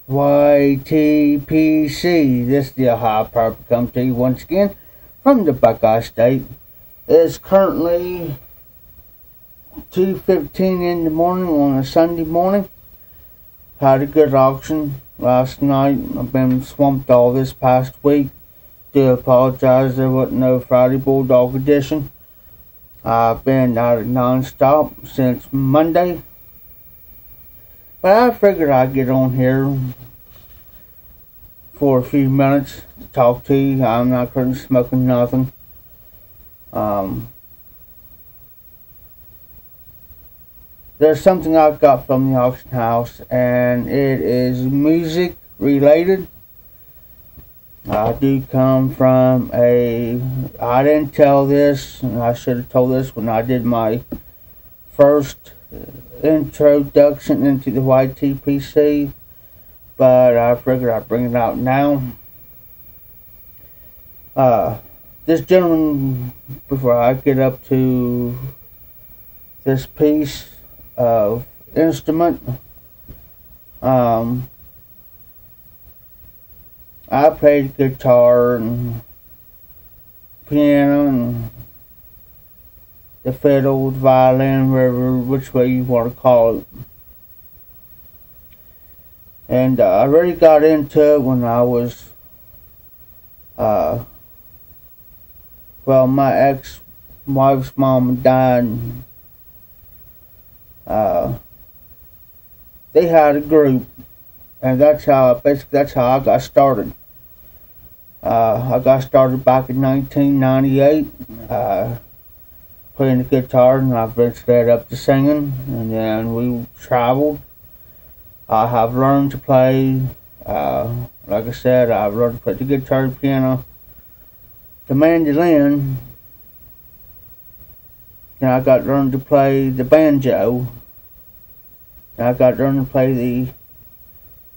YTPC. This is the Ohio Power come to you once again from the Buckeye State. It's currently 2:15 in the morning on a Sunday morning. Had a good auction last night. I've been swamped all this past week. Do apologize there wasn't no Friday Bulldog edition. I've been at it non-stop since Monday. But I figured I'd get on here for a few minutes to talk to you. I'm not currently smoking nothing. There's something I've got from the auction house, and it is music related. I do come from I didn't tell this, and I should have told this when I did my first introduction into the YTPC, but I figured I'd bring it out now. This gentleman, before I get up to this piece of instrument, I played guitar and piano and the fiddle, the violin, whatever, which way you want to call it. And I really got into it when I was, my ex-wife's mom died. They had a group, and that's how I got started. I got started back in 1998. Playing the guitar, and I've been straight up to singing, and then we traveled. I have learned to play, like I said, I've learned to play the guitar, piano, the mandolin, and I got learned to play the banjo, and I got learned to play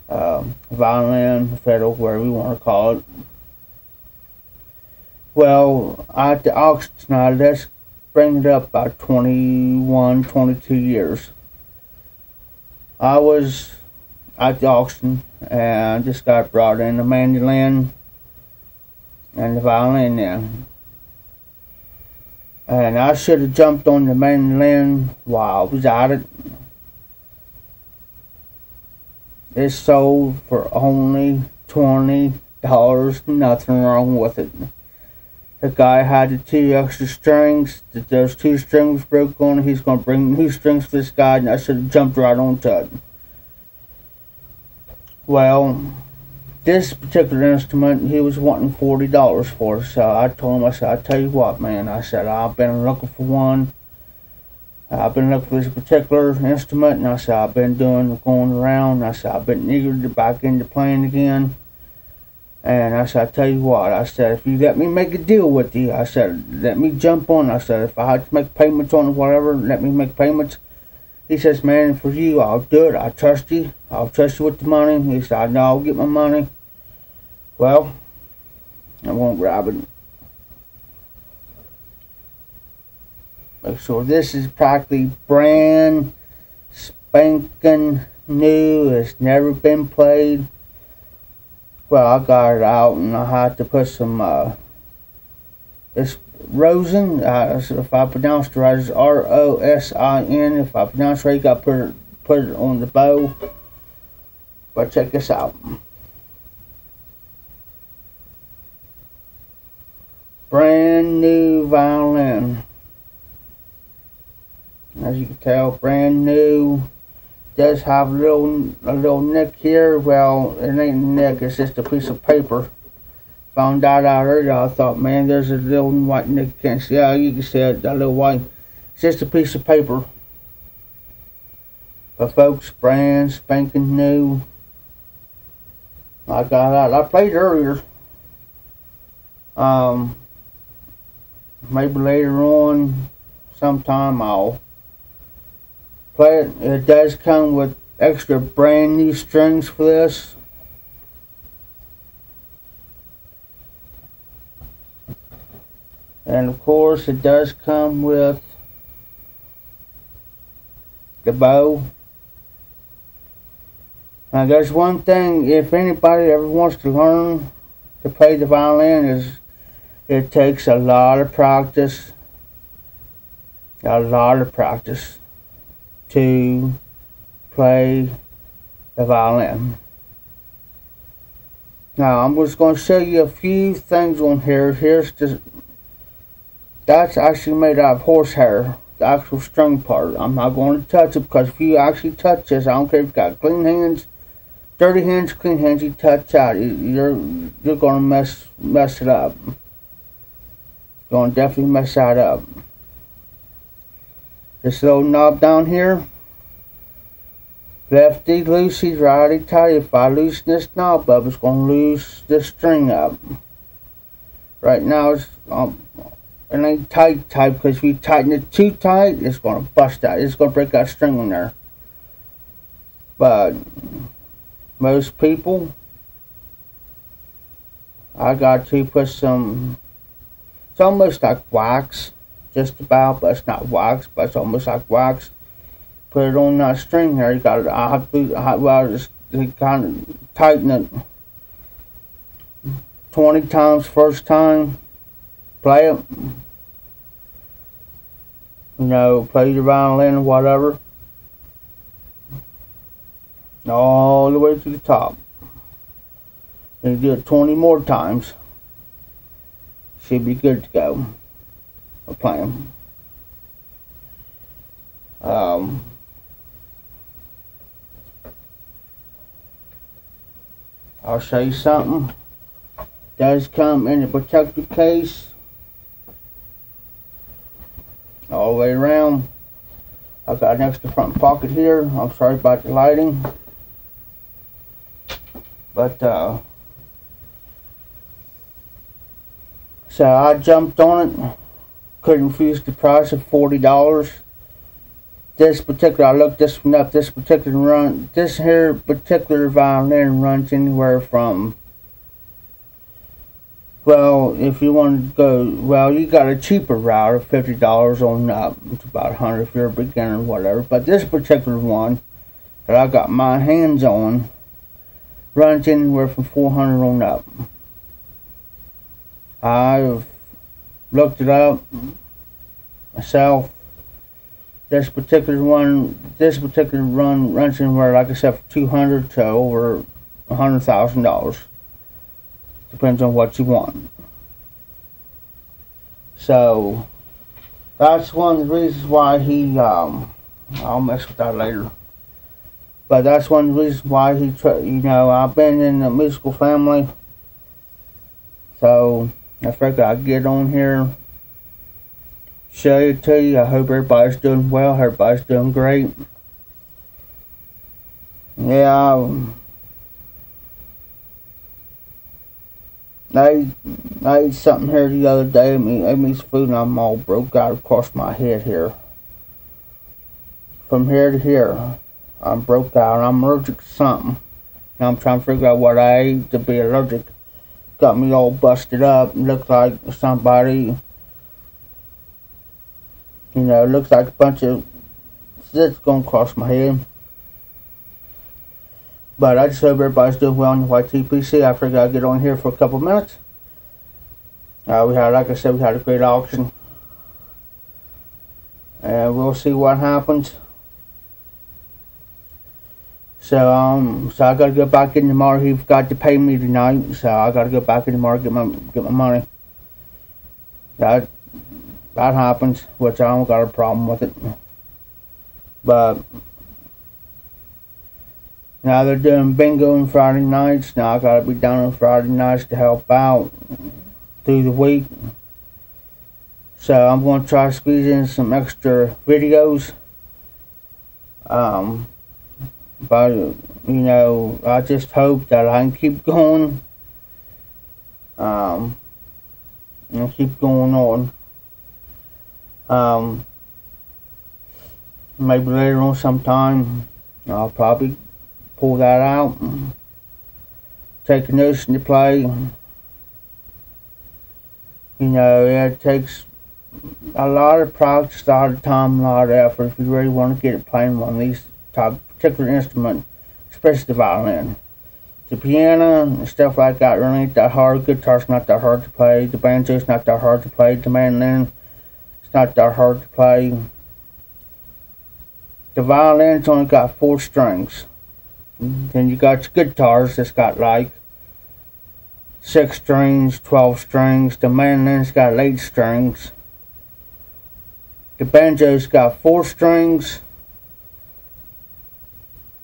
the violin, fiddle, whatever you want to call it. Well, at the auction tonight, let's bring it up about 21, 22 years. I was at the auction and just got brought in the mandolin and the violin then. And I should have jumped on the mandolin while I was at it. It's sold for only $20, nothing wrong with it. The guy had the 2 extra strings. Those 2 strings broke on it. He's going to bring new strings for this guy, and I should have jumped right onto it. Well, this particular instrument, he was wanting $40 for it. So I told him, I said, I tell you what, man. I said, I've been looking for one. I've been looking for this particular instrument, and I said, I've been going around. I said, I've been eager to get back into playing again. And I said, I tell you what, I said, if you let me make a deal with you, I said, let me jump on. I said, if I had to make payments on it, whatever, let me make payments. He says, man, for you, I'll do it. I trust you. I'll trust you with the money. He said, I know I'll get my money. Well, I won't grab it. So this is practically brand spanking new. It's never been played. Well, I got it out, and I had to put some, it's Rosin, if I pronounce it right, it's R-O-S-I-N. If I pronounce it right, you got to put it on the bow. But check this out. Brand new violin. As you can tell, brand new. Does have a little nick here. Well, it ain't a nick, it's just a piece of paper. Found out earlier, I thought, man, there's a little white nick. You can't see. Yeah, you can see it, that little white. It's just a piece of paper. But folks, brand spanking new. I got out. I played earlier. Maybe later on, sometime I'll play it. It does come with extra brand new strings for this. And of course it does come with the bow. Now there's one thing, if anybody ever wants to learn to play the violin, is it takes a lot of practice, to play the violin. Now I'm just going to show you a few things on here. That's actually made out of horsehair, the actual string part. I'm not going to touch it, because if you actually touch this, I don't care if you've got clean hands, dirty hands, clean hands, you touch that, you're going to mess it up. You're going to definitely mess that up. This little knob down here, lefty loosey, righty tighty. If I loosen this knob up, it's going to loose this string up. Right now it's it ain't tight, because if you tighten it too tight, it's going to bust out. It's going to break that string in there. But most people, I got to put some, it's almost like wax, just about, but it's not wax, but it's almost like wax. Put it on that string here. You got to, I have to, just kind of tighten it 20 times first time. Play it. You know, play the violin or whatever. All the way to the top. And you do it 20 more times. Should be good to go. For playing. I'll show you something. Does come in a protective case. All the way around. I've got an extra front pocket here. I'm sorry about the lighting. But, so I jumped on it. Couldn't refuse the price of $40. This particular, I looked this one up, this here particular violin runs anywhere from, well, if you want to go, well, you got a cheaper route of $50 on up. It's about $100 if you're a beginner or whatever. But this particular one that I got my hands on runs anywhere from $400 on up. I've looked it up myself. This particular run runs anywhere, like I said, from $200 to over $100,000. Depends on what you want. So that's one of the reasons why he, I'll mess with that later. But that's one of the reasons why he, you know, I've been in the musical family. So I figured I'd get on here, show it to you. I hope everybody's doing well. Everybody's doing great. Yeah. I ate something here the other day. I ate me some food and I'm all broke out across my head here. From here to here, I'm broke out. I'm allergic to something. And I'm trying to figure out what I ate to be allergic. Got me all busted up. Looks like somebody, you know, looks like a bunch of zits going across my head. But I just hope everybody's doing well on the YTPC. I figured I'd get on here for a couple minutes. We had, like I said, we had a great auction. And we'll see what happens. So I gotta go back in tomorrow. He forgot to pay me tonight, so I gotta go back in tomorrow get my money. That happens, which I don't got a problem with it. But now they're doing bingo on Friday nights. Now I gotta be down on Friday nights to help out through the week. So I'm gonna try to squeeze in some extra videos. But you know, I just hope that I can keep going. And keep going on. Maybe later on sometime I'll probably pull that out and take a notion to play. You know, it takes a lot of practice, a lot of time, a lot of effort if you really want to get it playing one of these type particular instrument. especially the violin. The piano and stuff like that really ain't that hard. Guitar's not that hard to play. The banjo's not that hard to play. The mandolin, it's not that hard to play. The violin's only got 4 strings. Then you got your guitars that's got like 6 strings, 12 strings. The mandolin's got 8 strings. The banjo's got 4 strings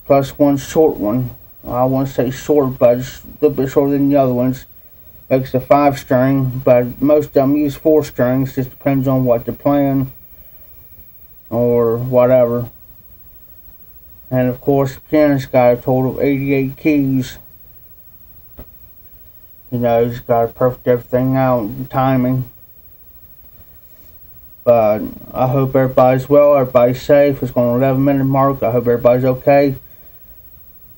plus 1 short one. I won't say short, but it's a little bit shorter than the other ones. Makes a 5 string, but most of them use 4 strings. Just depends on what they're playing or whatever. And of course, the piano's got a total of 88 keys. You know, he's got to perfect everything out and timing. But I hope everybody's well, everybody's safe. It's going to 11-minute mark. I hope everybody's okay.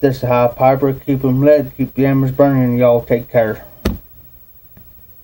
This is High Piper. Keep them lit, keep the embers burning, and y'all take care.